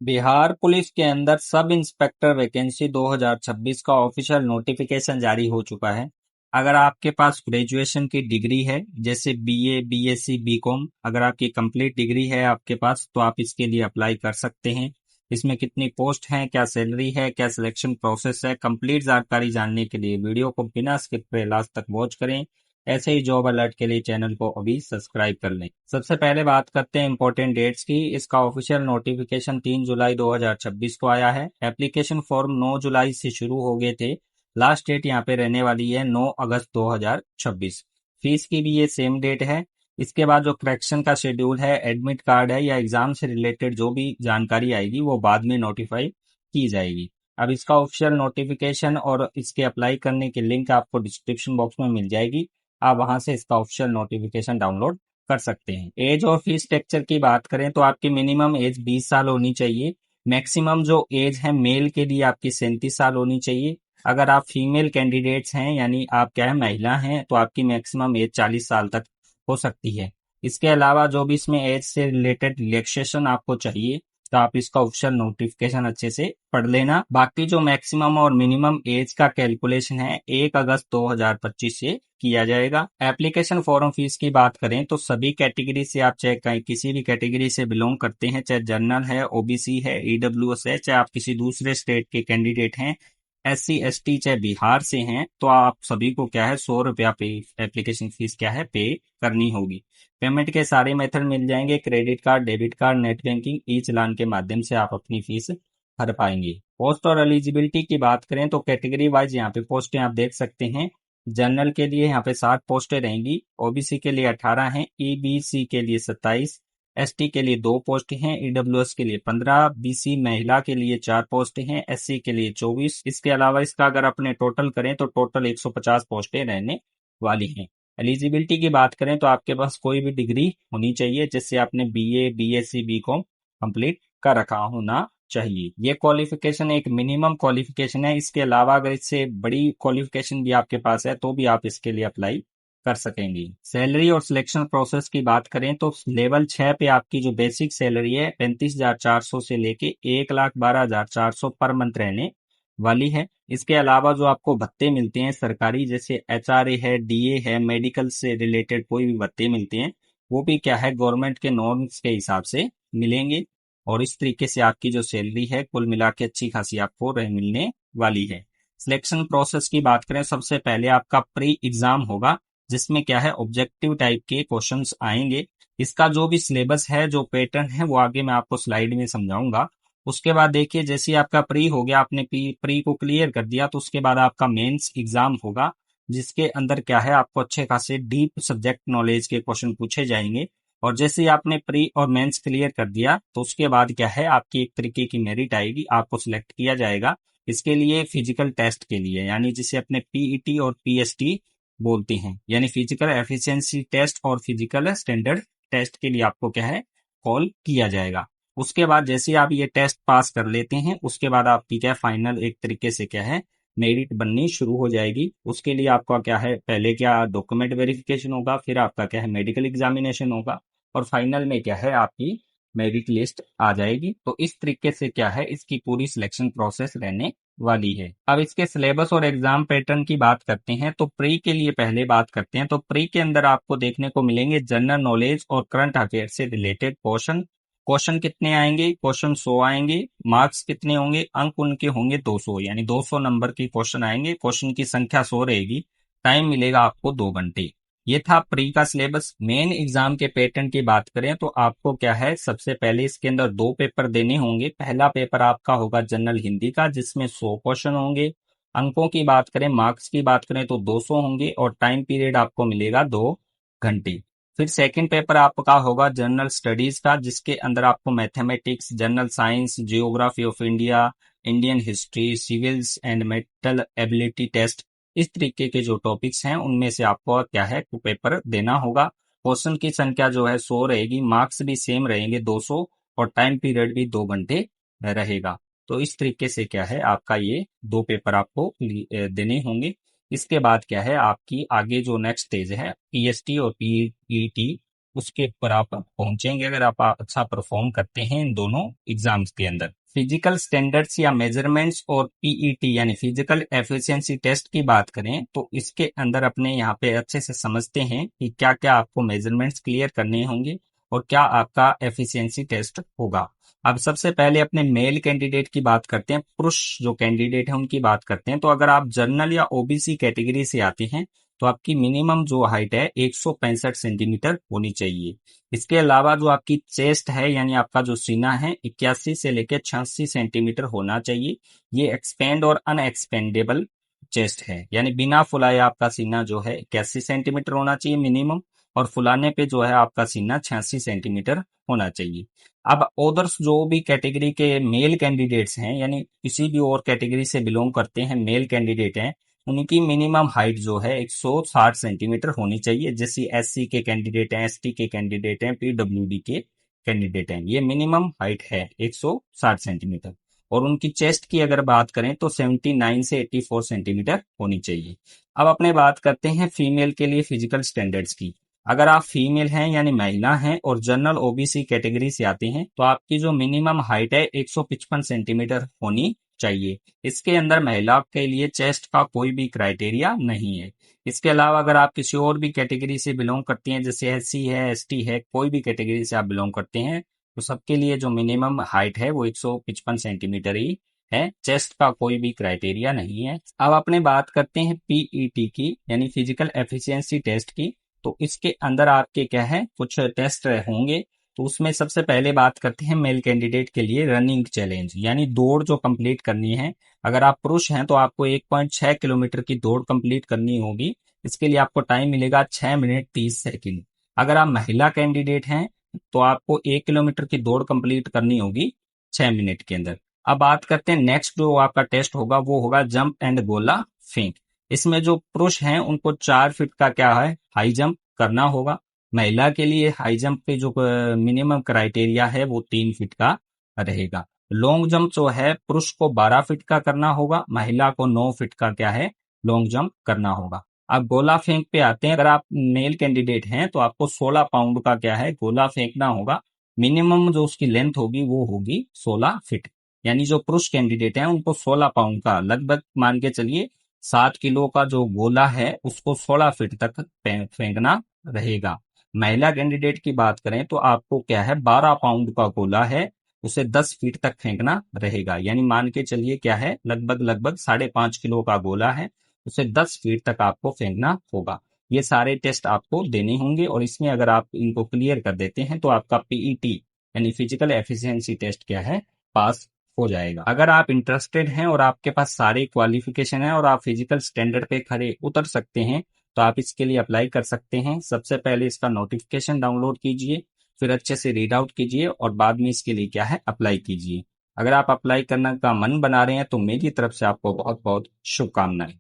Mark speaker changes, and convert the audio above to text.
Speaker 1: Bihar police के अंदर sub inspector vacancy 2026 का ऑफिशियल नोटिफिकेशन जारी हो चुका है। अगर आपके पास ग्रेजुएशन की डिग्री है, जैसे बीए, बीएससी, बीकॉम, अगर आपकी कंप्लीट डिग्री है आपके पास, तो आप इसके लिए अप्लाई कर सकते हैं। इसमें कितनी पोस्ट हैं, क्या सैलरी है, क्या सिलेक्शन प्रोसेस है, कंप्लीट जानकारी जानने के लिए वीडियो को बिना स्किप करे लास्ट तक वॉच करें। ऐसे ही जॉब अलर्ट के लिए चैनल को अभी सब्सक्राइब कर लें। सबसे पहले बात करते हैं इंपॉर्टेंट डेट्स की। इसका ऑफिशियल नोटिफिकेशन 3 जुलाई 2026 को आया है। एप्लीकेशन फॉर्म 9 जुलाई से शुरू हो गए थे। लास्ट डेट यहाँ पे रहने वाली है 9 अगस्त 2026। फीस की भी ये सेम डेट है। इसके बाद जो करेक्शन का शेड्यूल है, एडमिट कार्ड है या एग्जाम से रिलेटेड जो भी जानकारी आएगी वो बाद में नोटिफाई की जाएगी। अब इसका ऑफिशियल नोटिफिकेशन और इसके अप्लाई करने की लिंक आपको डिस्क्रिप्शन बॉक्स में मिल जाएगी। आप वहां से इसका ऑफिशियल नोटिफिकेशन डाउनलोड कर सकते हैं। एज और फीस स्ट्रक्चर की बात करें तो आपकी मिनिमम एज 20 साल होनी चाहिए। मैक्सिमम जो एज है मेल के लिए आपकी 37 साल होनी चाहिए। अगर आप फीमेल कैंडिडेट्स हैं, यानी आप क्या है महिला हैं, तो आपकी मैक्सिमम एज 40 साल तक हो सकती है। इसके अलावा जो भी इसमें एज से रिलेटेड रिलैक्सेशन आपको चाहिए, तो आप इसका ऑफिशियल नोटिफिकेशन अच्छे से पढ़ लेना। बाकी जो मैक्सिमम और मिनिमम एज का कैलकुलेशन है 1 अगस्त 2025 से किया जाएगा। एप्लीकेशन फॉर्म फीस की बात करें तो सभी कैटेगरी से आप चाहे किसी भी कैटेगरी से बिलोंग करते हैं, चाहे जनरल है, ओबीसी है, ईडब्ल्यूएस है, चाहे आप किसी दूसरे स्टेट के कैंडिडेट हैं, एससी एसटी चाहे बिहार से हैं, तो आप सभी को क्या है 100 रुपया पे एप्लीकेशन फीस क्या है पे करनी होगी। पेमेंट के सारे मेथड मिल जाएंगे, credit card, debit card, net banking, e challan के माध्यम से आप अपनी फीस भर पाएंगे। पोस्ट और एलिजिबिलिटी की बात करें तो कैटेगरी वाइज यहाँ पे पोस्टें आप देख सकते हैं। जनरल के लिए यहाँ पे 60 पोस्टें रहेंगी, ओबीसी के लिए 18 हैं, ईबीसी के लिए 27, एसटी के लिए 2 पोस्ट हैं, ईडब्ल्यूएस के लिए 15, बीसी महिला के लिए 4 पोस्ट हैं, एससी के लिए 24। इसके अलावा इसका अगर अपने टोटल करें तो टोटल 150 पोस्टें रहने वाली हैं। एलिजिबिलिटी की बात करें तो आपके पास कोई भी डिग्री होनी चाहिए जिससे आपने बीए, बीएससी, बीकॉम कंप्लीट कर रखा होना चाहिए। ये क्वालिफिकेशन एक मिनिमम क्वालिफिकेशन है। इसके अलावा अगर इससे बड़ी क्वालिफिकेशन भी आपके पास है तो भी आप इसके लिए अप्लाई कर सकेंगे। सैलरी और सिलेक्शन प्रोसेस की बात करें तो लेवल 6 पे आपकी जो बेसिक सैलरी है 35,400 से लेके 1,12,400 पर मंथ रहने वाली है। इसके अलावा जो आपको भत्ते मिलते हैं सरकारी, जैसे एचआरए है, डीए है, मेडिकल से रिलेटेड कोई भी भत्ते मिलते हैं, वो भी क्या है गवर्नमेंट के नॉर्म्स के हिसाब से मिलेंगे। और इस तरीके से आपकी जो सैलरी है कुल मिला के अच्छी खासी आपको रह मिलने वाली है। सिलेक्शन प्रोसेस की बात करें, सबसे पहले आपका प्री एग्जाम होगा जिसमें क्या है ऑब्जेक्टिव टाइप के क्वेश्चंस आएंगे। इसका जो भी सिलेबस है, जो पैटर्न है, वो आगे मैं आपको स्लाइड में समझाऊंगा। उसके बाद देखिए जैसे ही आपका प्री हो गया, आपने प्री को क्लियर कर दिया, तो उसके बाद आपका मेंस एग्जाम होगा जिसके अंदर क्या है आपको अच्छे खासे डीप सब्जेक्ट नॉलेज के क्वेश्चन पूछे जाएंगे। और जैसे ही आपने प्री और मेंस क्लियर कर दिया तो उसके बाद क्या है आपकी एक तरीके की मेरिट आएगी, आपको सिलेक्ट किया जाएगा इसके लिए फिजिकल टेस्ट के लिए, यानी जिसे अपने पीईटी और पीएसटी बोलते हैं, यानी फिजिकल एफिशिएंसी टेस्ट और फिजिकल स्टैंडर्ड टेस्ट के लिए आपको क्या है कॉल किया जाएगा। उसके बाद जैसे आप ये टेस्ट पास कर लेते हैं उसके बाद आपकी क्या फाइनल एक तरीके से क्या है मेरिट बननी शुरू हो जाएगी। उसके लिए आपका क्या है पहले क्या डॉक्यूमेंट वेरिफिकेशन होगा, फिर आपका क्या है मेडिकल एग्जामिनेशन होगा, और फाइनल में क्या है आपकी मेरिट लिस्ट आ जाएगी। तो इस तरीके से क्या है इसकी पूरी सिलेक्शन प्रोसेस रहने वाली है। अब इसके सिलेबस और एग्जाम पैटर्न की बात करते हैं तो प्री के लिए पहले बात करते हैं। तो प्री के अंदर आपको देखने को मिलेंगे जनरल नॉलेज और करंट अफेयर से रिलेटेड क्वेश्चन। क्वेश्चन कितने आएंगे? क्वेश्चन 100 आएंगे। मार्क्स कितने होंगे? अंक उनके होंगे 200, यानी 200 नंबर के क्वेश्चन आएंगे। क्वेश्चन की संख्या 100 रहेगी। टाइम मिलेगा आपको 2 घंटे। ये था प्री का सिलेबस। मेन एग्जाम के पैटर्न की बात करें तो आपको क्या है सबसे पहले इसके अंदर 2 पेपर देने होंगे। पहला पेपर आपका होगा जनरल हिंदी का जिसमें 100 क्वेश्चन होंगे। अंकों की बात करें, मार्क्स की बात करें तो 200 होंगे और टाइम पीरियड आपको मिलेगा 2 घंटे। फिर सेकंड पेपर आपका होगा जनरल स्टडीज का जिसके अंदर आपको mathematics, general science, geography of India, Indian history, civils and mental ability test, इस तरीके के जो टॉपिक्स हैं उनमें से आपको क्या है पेपर देना होगा। क्वेश्चन की संख्या जो है 100 रहेगी, मार्क्स भी सेम रहेंगे 200, और टाइम पीरियड भी 2 घंटे रहेगा। तो इस तरीके से क्या है आपका ये 2 पेपर आपको देने होंगे। इसके बाद क्या है आपकी आगे जो नेक्स्ट स्टेज है पीएसटी और पीईटी, उसके ऊपर आप पहुंचेंगे अगर आप अच्छा परफॉर्म करते हैं इन दोनों एग्जाम्स के अंदर। फिजिकल स्टैंडर्ड्स या मेजरमेंट्स और पीईटी यानी फिजिकल एफिशिएंसी टेस्ट की बात करें तो इसके अंदर अपने यहाँ पे अच्छे से समझते हैं कि क्या क्या आपको मेजरमेंट्स क्लियर करने होंगे और क्या आपका एफिशिएंसी टेस्ट होगा। अब सबसे पहले अपने मेल कैंडिडेट की बात करते हैं, पुरुष जो कैंडिडेट है उनकी बात करते हैं। तो अगर आप जनरल या ओबीसी कैटेगरी से आते हैं तो आपकी मिनिमम जो हाइट है 165 सेंटीमीटर होनी चाहिए। इसके अलावा जो आपकी चेस्ट है यानी आपका जो सीना है 81 से लेकर 86 सेंटीमीटर होना चाहिए। ये एक्सपेंड और अनएक्सपेंडेबल चेस्ट है, यानी बिना फुलाए आपका सीना जो है 81 सेंटीमीटर होना चाहिए मिनिमम, और फुलाने पे जो है आपका सीना 86 सेंटीमीटर होना चाहिए। अब अदर्स जो भी कैटेगरी के मेल कैंडिडेट्स हैं यानी किसी भी और कैटेगरी से बिलोंग करते हैं मेल कैंडिडेट हैं, उनकी मिनिमम हाइट जो है 160 सेंटीमीटर होनी चाहिए। जैसे एससी के कैंडिडेट हैं, एसटी के कैंडिडेट हैं, पीडब्ल्यूडी के कैंडिडेट हैं, ये मिनिमम हाइट है 160 सेंटीमीटर। और उनकी चेस्ट की अगर बात करें तो 79 से 84 सेंटीमीटर होनी चाहिए। अब अपने बात करते हैं फीमेल के लिए फिजिकल स्टैंडर्ड्स की। अगर आप फीमेल हैं यानी महिला हैं और जनरल ओबीसी कैटेगरी से आते हैं तो आपकी जो मिनिमम हाइट है 155 सेंटीमीटर होनी चाहिए। इसके अंदर महिला के लिए चेस्ट का कोई भी क्राइटेरिया नहीं है। इसके अलावा अगर आप किसी और भी कैटेगरी से बिलोंग करती हैं जैसे एससी है, एसटी है, कोई भी कैटेगरी से आप बिलोंग करते हैं तो सबके लिए जो मिनिमम हाइट है वो 155 सेंटीमीटर ही है, चेस्ट का कोई भी क्राइटेरिया नहीं है। अब अपने बात करते हैं पीईटी की यानी फिजिकल एफिशिएंसी टेस्ट की। तो इसके अंदर आपके क्या है कुछ टेस्ट होंगे। तो उसमें सबसे पहले बात करते हैं मेल कैंडिडेट के लिए रनिंग चैलेंज यानी दौड़ जो कंप्लीट करनी है। अगर आप पुरुष हैं तो आपको 1.6 किलोमीटर की दौड़ कंप्लीट करनी होगी। इसके लिए आपको टाइम मिलेगा 6 मिनट 30 सेकंड। अगर आप महिला कैंडिडेट हैं तो आपको 1 किलोमीटर की दौड़ कंप्लीट करनी होगी 6 मिनट के अंदर। अब बात करते हैं नेक्स्ट जो आपका टेस्ट होगा वो होगा जंप एंड गोला फेंक। इसमें जो पुरुष हैं उनको 4 फीट का क्या है हाई जंप करना होगा। महिला के लिए हाई जंप पे जो मिनिमम क्राइटेरिया है वो 3 फीट का रहेगा। लॉन्ग जंप जो है पुरुष को 12 फीट का करना होगा, महिला को 9 फीट का क्या है लॉन्ग जंप करना होगा। अब गोला फेंक पे आते हैं। अगर आप मेल कैंडिडेट हैं तो आपको 16 पाउंड का क्या है गोला फेंकना होगा। मिनिमम जो उसकी लेंथ होगी वो होगी 16 फीट। यानी जो पुरुष कैंडिडेट हैं उनको 16 पाउंड का लगभग मान के चलिए 7 किलो का जो गोला है उसको 16 फीट तक फेंकना रहेगा। महिला कैंडिडेट की बात करें तो आपको क्या है 12 पाउंड का गोला है उसे 10 फीट तक फेंकना रहेगा। यानी मान के चलिए क्या है लगभग लगभग 5.5 किलो का गोला है उसे 10 फीट तक आपको फेंकना होगा। ये सारे टेस्ट आपको देने होंगे और इसमें अगर आप इनको क्लियर कर देते हैं तो आपका पीईटी यानी फिजिकल एफिशिएंसी टेस्ट क्या है पास हो जाएगा। अगर आप इंटरेस्टेड हैं और आपके पास सारे क्वालिफिकेशन है और आप फिजिकल स्टैंडर्ड पे खरे उतर सकते हैं तो आप इसके लिए अप्लाई कर सकते हैं। सबसे पहले इसका नोटिफिकेशन डाउनलोड कीजिए, फिर अच्छे से रीड आउट कीजिए और बाद में इसके लिए क्या है अप्लाई कीजिए। अगर आप अप्लाई करने का मन बना रहे हैं तो मेरी तरफ से आपको बहुत बहुत शुभकामनाएं।